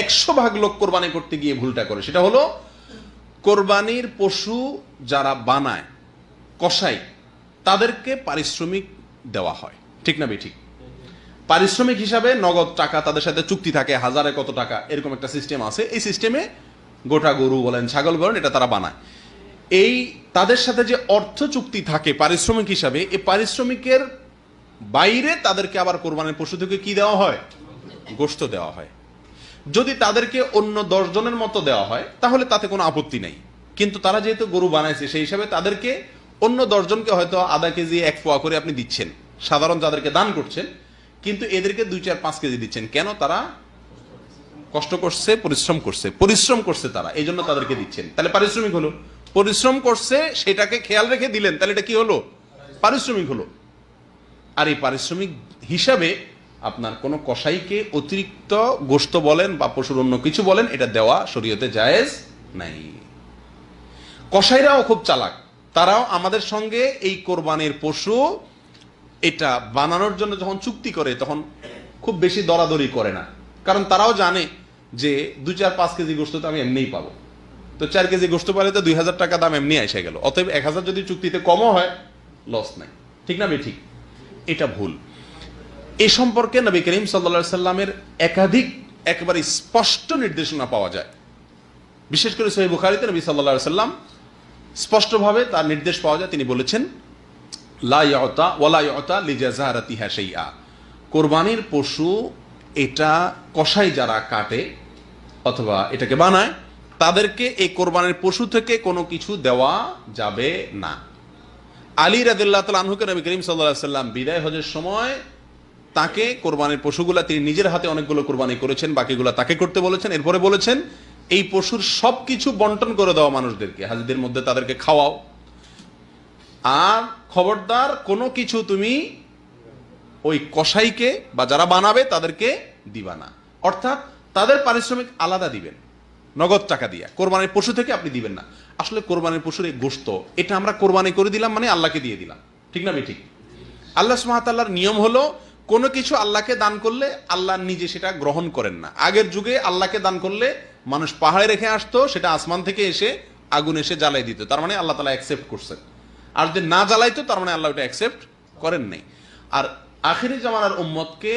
100 ভাগ লোক কোরবানি করতে গিয়ে ভুলটা করে, সেটা হলো কোরবানির পশু যারা বানায় কসাই তাদেরকে পারিশ্রমিক দেওয়া হয়, ঠিক না বেঠিক? পারিশ্রমিক হিসাবে নগদ টাকা, তাদের সাথে চুক্তি থাকে হাজারে কত টাকা, এরকম একটা সিস্টেম আছে। এই সিস্টেমে গোটা গরু বলেন ছাগল বলেন এটা তারা বানায়। এই তাদের সাথে যে অর্থ চুক্তি থাকে পারিশ্রমিক হিসাবে, এই পারিশ্রমিকের বাইরে তাদেরকে আবার কোরবানির পশু থেকে কি দেওয়া হয়? গোশত দেওয়া হয়। যদি তাদেরকে অন্য 10 জনের মতো দেওয়া হয় তাহলে তাতে কোনো আপত্তি নাই, কিন্তু তারা যেহেতু গরু বানাইছে সেই হিসাবে তাদেরকে অন্য 10 জনকে হয়তো আধা কেজি 1 পোয়া করে আপনি দিচ্ছেন, সাধারণ যাদেরকে দান করছেন, কিন্তু এদেরকে 2, 4, 5 কেজি দিচ্ছেন। কেন? তারা কষ্ট করছে, পরিশ্রম করছে তারা, এই জন্য তাদেরকে দিচ্ছেন। তাহলে পারিশ্রমিক হলো। পরিশ্রম করছে সেটাকে খেয়াল রেখে দিলেন, তাহলে এটা কি হলো? পারিশ্রমিক হলো। আর এই পারিশ্রমিক হিসাবে আপনার কোন কসাইকে অতিরিক্ত গোশত বলেন বা পশুর অন্য কিছু বলেন এটা দেওয়া শরীয়তে জায়েজ নাই। কসাইরাও খুব চালাক, তারাও আমাদের সঙ্গে এই কোরবানির পশু এটা বানানোর জন্য যখন চুক্তি করে তখন খুব বেশি দরাদরি করে না, কারণ তারাও জানে যে 2, 4, 5 কেজি গোশত তো আমি এমনিই পাবো, তো 4 কেজি গোশত পালে তো 2000 টাকা দাম এমনি এসে গেল, অতএব 1000 যদি চুক্তিতে কমও হয় লস নাই, ঠিক না বেঠিক? এটা ভুল। এ সম্পর্কে নবী করিম সাল্লাল্লাহু আলাইহি সাল্লামের একাধিক একেবারে স্পষ্ট নির্দেশনা পাওয়া যায়। বিশেষ করে সহিহ বুখারীতে নবী সাল্লাল্লাহু আলাইহি সাল্লাম স্পষ্টভাবে তার নির্দেশ পাওয়া যায়। তিনি বলেছেন লা ইউতা ওয়ালা ইউতা লিজাযারাতিহা শাইআ, কোরবানির পশু এটা কসাই যারা কাটে অথবা এটাকে বানায় তাদেরকে এই কোরবানির পশু থেকে কোনো কিছু দেওয়া যাবে না। আলী রাদিয়াল্লাহু তাআলা আনহুকে নবী করিম সাল্লাল্লাহু আলাইহি সাল্লাম বিদায় হজের সময় তাকে কোরবানির পশুগুলা তিনি নিজের হাতে অনেকগুলো কোরবানি করেছেন, বাকিগুলো তাকে করতে বলেছেন। এরপরে বলেছেন এই পশুর সবকিছু বন্টন করে দেওয়া মানুষদেরকে, হাজিদের মধ্যে তাদেরকে খাওয়াও, আর খবরদার কোনো কিছু তুমি ওই কসাইকে বা যারা বানাবে তাদেরকে দিবা না। অর্থাৎ তাদের পারিশ্রমিক আলাদা দিবেন, নগদ টাকা দিয়া, কোরবানির পশু থেকে আপনি দিবেন না। আসলে কোরবানির পশুর এই গোশত এটা আমরা কোরবানি করে দিলাম মানে আল্লাহকে দিয়ে দিলাম, ঠিক না বেঠিক? আল্লাহ সুবহানাহু ওয়া তাআলার নিয়ম হলো কোনো কিছু আল্লাহকে দান করলে আল্লাহ নিজে সেটা গ্রহণ করেন না। আগের যুগে আল্লাহকে দান করলে মানুষ পাহাড়ে রেখে আসতো, সেটা আসমান থেকে এসে আগুন এসে জ্বালাই দিত, তার মানে আল্লাহ তাআলা অ্যাকসেপ্ট করছেন। আর যদি না জ্বালাইতো তার মানে আল্লাহ ওটা অ্যাকসেপ্ট করেন নাই। আর আখিরি জামানার উম্মতকে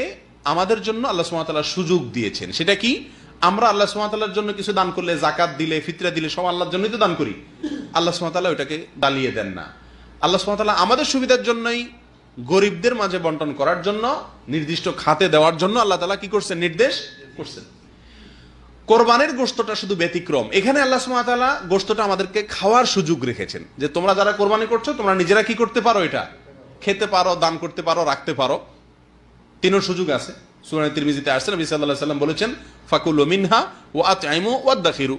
আমাদের জন্য আল্লাহ সুবহানাহু ওয়া তাআলা সুযোগ দিয়েছেন। সেটা কি? আমরা আল্লাহ সুবহানাহু ওয়া তাআলার জন্য কিছু দান করলে, যাকাত দিলে, ফিতরা দিলে সব আল্লাহর জন্যই তো দান করি। আল্লাহ সুবহানাহু ওয়া তাআলা ওটাকে ডালিয়ে দেন না। আল্লাহ সুবহানাহু ওয়া তাআলা আমাদের সুবিধার জন্যই গরিবদের মাঝে বন্টন করার জন্য, নির্দিষ্ট খাতে দেওয়ার জন্য আল্লাহ তাআলা কি করছেন? নির্দেশ করছেন। কোরবানির গোশতটা শুধু ব্যতিক্রম। এখানে আল্লাহ সুবহানাহু ওয়া তাআলা গোশতটা আমাদেরকে খাওয়ার সুযোগ রেখেছেন, যে তোমরা যারা কোরবানি করছো তোমরা নিজেরা কি করতে পারো? এটা খেতে পারো, দান করতে পারো, রাখতে পারো, তিনও সুযোগ আছে। সূরা তিরমিজিতে আসছে নবী সাল্লাল্লাহু আলাইহি ওয়াসাল্লাম বলেছেন ফাকুলু মিনহা ওয়া আতইমু ওয়াদাখিরু,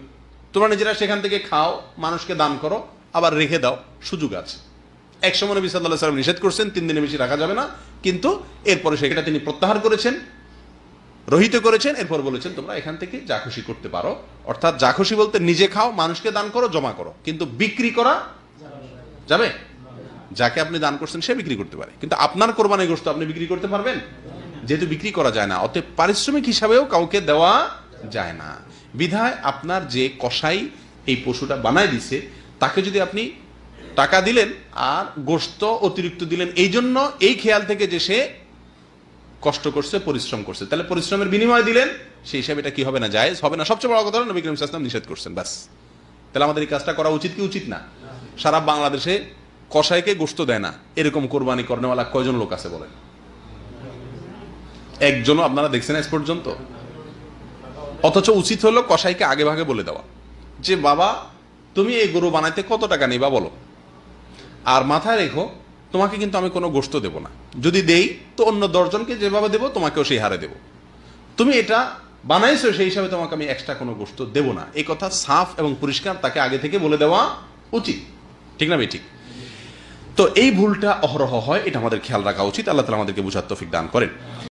তোমরা নিজেরা সেখান থেকে খাও, মানুষকে দান করো, আবার রেখে দাও, সুযোগ আছে। একসময় নবী সাল্লাল্লাহু আলাইহি ওয়াসাল্লাম নিষেধ করছেন 3 দিনের বেশি রাখা যাবে না, কিন্তু এরপরে সেটা তিনি প্রত্যাহার করেছেন, রহিত করেছেন। এরপর বলেছেন তোমরা এখান থেকে যা খুশি করতে পারো। অর্থাৎ যা খুশি বলতে নিজে খাও, মানুষকে দান করো, জমা করো, কিন্তু বিক্রি করা যাবে? যাকে আপনি দান করছেন সে বিক্রি করতে পারে, কিন্তু আপনার কোরবানির গোশত আপনি বিক্রি করতে পারবেন? যেহেতু বিক্রি করা যায় না, অতএব পারিশ্রমিক হিসাবেও কাউকে দেওয়া যায় না। বিধায় আপনার যে কসাই এই পশুটা বানায় দিছে তাকে যদি আপনি টাকা দিলেন আর গোশত অতিরিক্ত দিলেন, এই জন্য এই খেয়াল থেকে যে সে কষ্ট করছে, পরিশ্রম করছে, তাহলে পরিশ্রমের বিনিময় দিলেন, সেই হিসাবে এটা কি হবে না? জায়েজ হবে না। সবচেয়ে বড় কথা হলো নবী করিম সাল্লাল্লাহু আলাইহি ওয়াসাল্লাম নিষেধ করছেন, বাস। তাহলে আমাদের এই কাজটা করা উচিত কি উচিত না? সারা বাংলাদেশে কসাইকে গোশত দেয় না এরকম কোরবানি করেনওয়ালা কয়জন লোক আছে বলেন? একজনও আপনারা দেখছেন আজ পর্যন্ত? অথচ উচিত হলো কসাইকে আগে ভাগে বলে দেওয়া যে বাবা তুমি এই গরু বানাইতে কত টাকা নিবা বলো, আর মাথায় রেখো তোমাকে কিন্তু আমি কোনো গোশত দেবো না, যদি দেই তো অন্য 10 জনকে যেভাবে দেবো তোমাকেও সেই হারে দেবো, তুমি এটা বানাইছো সেই হিসাবে তোমাকে আমি এক্সট্রা কোনো গোশত দেবো না। এই কথা সাফ এবং পরিষ্কার তাকে আগে থেকে বলে দেওয়া উচিত, ঠিক না ভাই? ঠিক। তো এই ভুলটা অহরহ হয়, এটা আমাদের খেয়াল রাখা উচিত। আল্লাহ তাআলা আমাদেরকে বুঝার তৌফিক দান করেন।